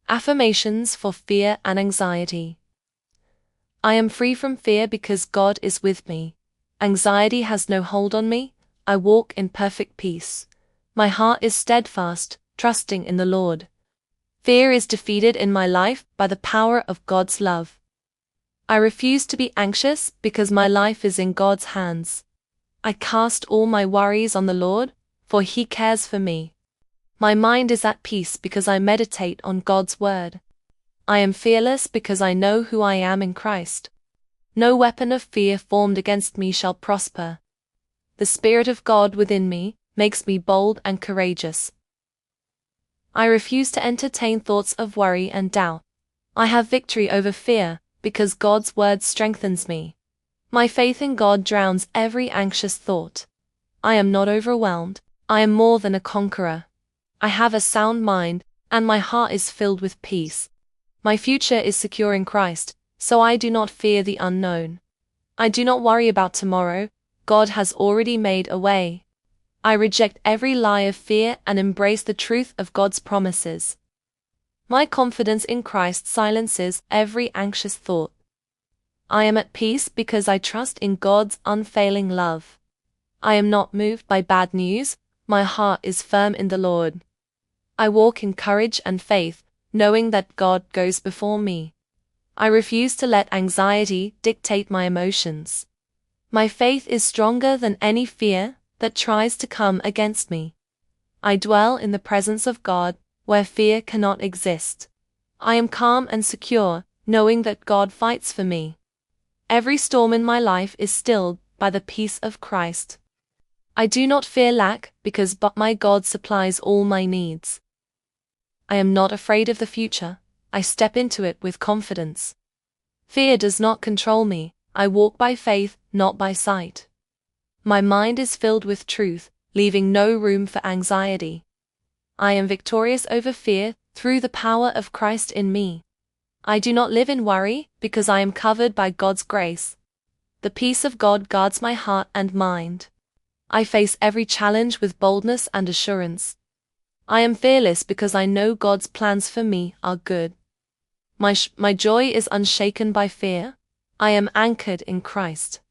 Affirmations for fear and anxiety. I am free from fear because God is with me. Anxiety has no hold on me. I walk in perfect peace. My heart is steadfast, trusting in the Lord. Fear is defeated in my life by the power of God's love. I refuse to be anxious because my life is in God's hands. I cast all my worries on the Lord, for He cares for me. My mind is at peace because I meditate on God's word. I am fearless because I know who I am in Christ. No weapon of fear formed against me shall prosper. The Spirit of God within me makes me bold and courageous. I refuse to entertain thoughts of worry and doubt. I have victory over fear because God's word strengthens me. My faith in God drowns every anxious thought. I am not overwhelmed. I am more than a conqueror. I have a sound mind, and my heart is filled with peace. My future is secure in Christ, so I do not fear the unknown. I do not worry about tomorrow. God has already made a way. I reject every lie of fear and embrace the truth of God's promises. My confidence in Christ silences every anxious thought. I am at peace because I trust in God's unfailing love. I am not moved by bad news. My heart is firm in the Lord. I walk in courage and faith, knowing that God goes before me. I refuse to let anxiety dictate my emotions. My faith is stronger than any fear that tries to come against me. I dwell in the presence of God, where fear cannot exist. I am calm and secure, knowing that God fights for me. Every storm in my life is stilled by the peace of Christ. I do not fear lack because my God supplies all my needs. I am not afraid of the future. I step into it with confidence. Fear does not control me. I walk by faith, not by sight. My mind is filled with truth, leaving no room for anxiety. I am victorious over fear through the power of Christ in me. I do not live in worry because I am covered by God's grace. The peace of God guards my heart and mind. I face every challenge with boldness and assurance. I am fearless because I know God's plans for me are good. My joy is unshaken by fear. I am anchored in Christ.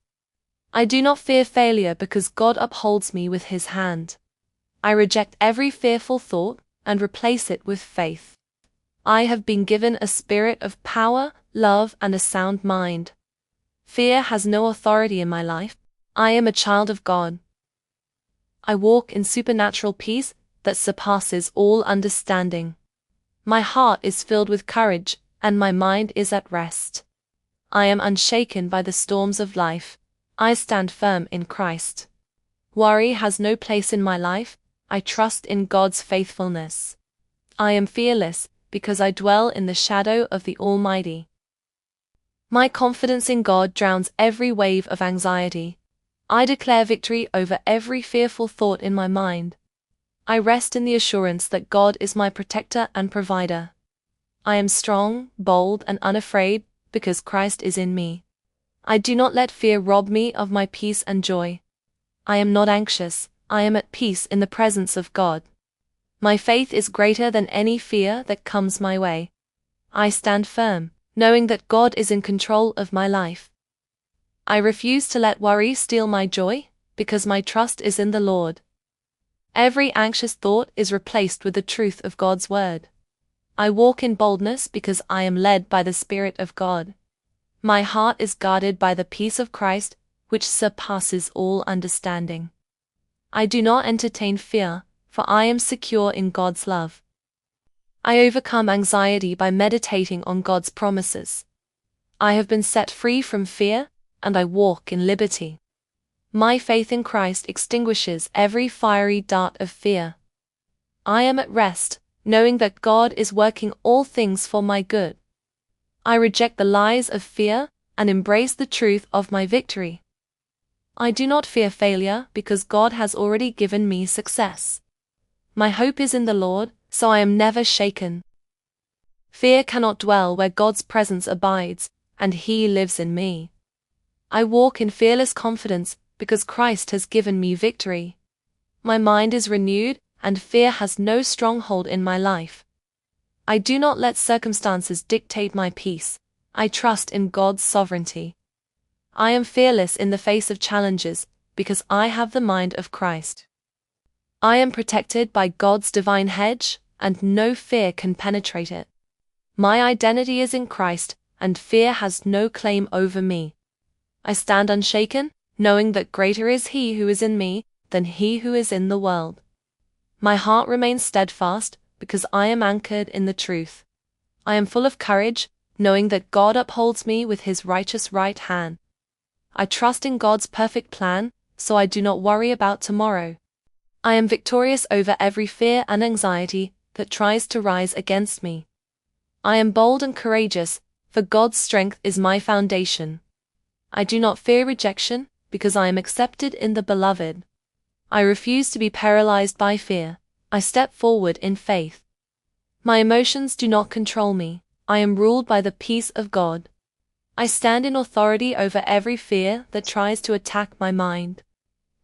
I do not fear failure because God upholds me with His hand. I reject every fearful thought and replace it with faith. I have been given a spirit of power, love, and a sound mind. Fear has no authority in my life. I am a child of God. I walk in supernatural peace that surpasses all understanding. My heart is filled with courage, and my mind is at rest. I am unshaken by the storms of life. I stand firm in Christ. Worry has no place in my life. I trust in God's faithfulness. I am fearless because I dwell in the shadow of the Almighty. My confidence in God drowns every wave of anxiety. I declare victory over every fearful thought in my mind. I rest in the assurance that God is my protector and provider. I am strong, bold, and unafraid because Christ is in me. I do not let fear rob me of my peace and joy. I am not anxious. I am at peace in the presence of God. My faith is greater than any fear that comes my way. I stand firm, knowing that God is in control of my life. I refuse to let worry steal my joy, because my trust is in the Lord. Every anxious thought is replaced with the truth of God's word. I walk in boldness because I am led by the Spirit of God. My heart is guarded by the peace of Christ, which surpasses all understanding. I do not entertain fear, for I am secure in God's love. I overcome anxiety by meditating on God's promises. I have been set free from fear, and I walk in liberty. My faith in Christ extinguishes every fiery dart of fear. I am at rest, knowing that God is working all things for my good. I reject the lies of fear and embrace the truth of my victory. I do not fear failure because God has already given me success. My hope is in the Lord, so I am never shaken. Fear cannot dwell where God's presence abides, and He lives in me. I walk in fearless confidence because Christ has given me victory. My mind is renewed, and fear has no stronghold in my life. I do not let circumstances dictate my peace. I trust in God's sovereignty. I am fearless in the face of challenges, because I have the mind of Christ. I am protected by God's divine hedge, and no fear can penetrate it. My identity is in Christ, and fear has no claim over me. I stand unshaken, knowing that greater is He who is in me than he who is in the world. My heart remains steadfast, because I am anchored in the truth. I am full of courage, knowing that God upholds me with His righteous right hand. I trust in God's perfect plan, so I do not worry about tomorrow. I am victorious over every fear and anxiety that tries to rise against me. I am bold and courageous, for God's strength is my foundation. I do not fear rejection, because I am accepted in the Beloved. I refuse to be paralyzed by fear. I step forward in faith. My emotions do not control me. I am ruled by the peace of God. I stand in authority over every fear that tries to attack my mind.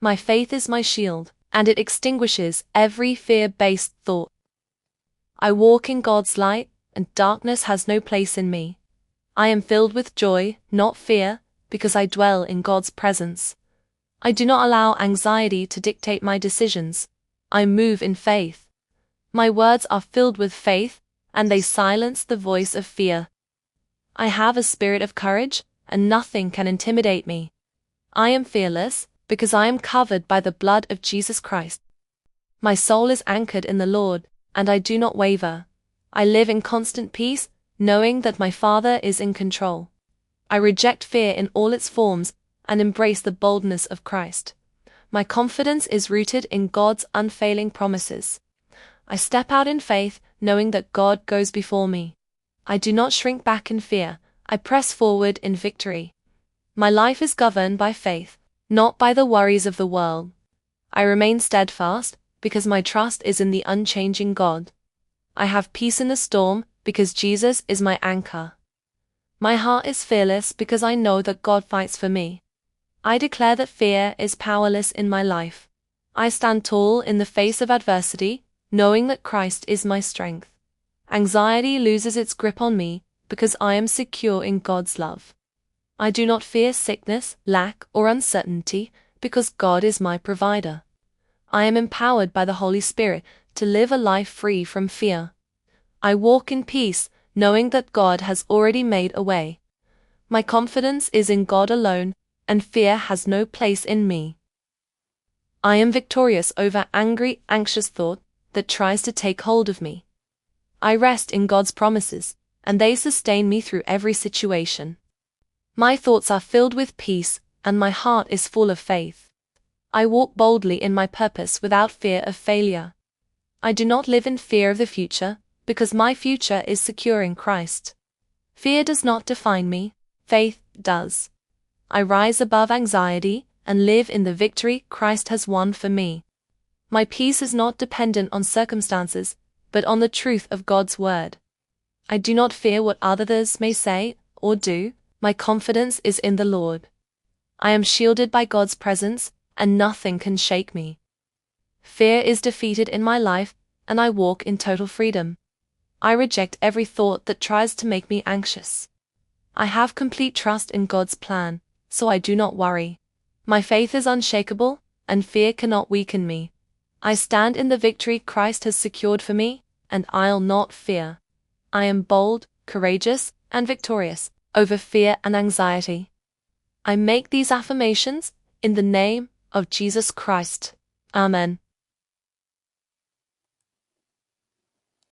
My faith is my shield, and it extinguishes every fear-based thought. I walk in God's light, and darkness has no place in me. I am filled with joy, not fear, because I dwell in God's presence. I do not allow anxiety to dictate my decisions. I move in faith. My words are filled with faith, and they silence the voice of fear. I have a spirit of courage, and nothing can intimidate me. I am fearless, because I am covered by the blood of Jesus Christ. My soul is anchored in the Lord, and I do not waver. I live in constant peace, knowing that my Father is in control. I reject fear in all its forms, and embrace the boldness of Christ. My confidence is rooted in God's unfailing promises. I step out in faith, knowing that God goes before me. I do not shrink back in fear. I press forward in victory. My life is governed by faith, not by the worries of the world. I remain steadfast, because my trust is in the unchanging God. I have peace in the storm, because Jesus is my anchor. My heart is fearless because I know that God fights for me. I declare that fear is powerless in my life. I stand tall in the face of adversity, knowing that Christ is my strength. Anxiety loses its grip on me, because I am secure in God's love. I do not fear sickness, lack, or uncertainty, because God is my provider. I am empowered by the Holy Spirit to live a life free from fear. I walk in peace, knowing that God has already made a way. My confidence is in God alone, and fear has no place in me. I am victorious over angry, anxious thought that tries to take hold of me. I rest in God's promises, and they sustain me through every situation. My thoughts are filled with peace, and my heart is full of faith. I walk boldly in my purpose without fear of failure. I do not live in fear of the future, because my future is secure in Christ. Fear does not define me, faith does. I rise above anxiety and live in the victory Christ has won for me. My peace is not dependent on circumstances, but on the truth of God's word. I do not fear what others may say or do. My confidence is in the Lord. I am shielded by God's presence, and nothing can shake me. Fear is defeated in my life, and I walk in total freedom. I reject every thought that tries to make me anxious. I have complete trust in God's plan, so I do not worry. My faith is unshakable, and fear cannot weaken me. I stand in the victory Christ has secured for me, and I'll not fear. I am bold, courageous, and victorious over fear and anxiety. I make these affirmations in the name of Jesus Christ. Amen.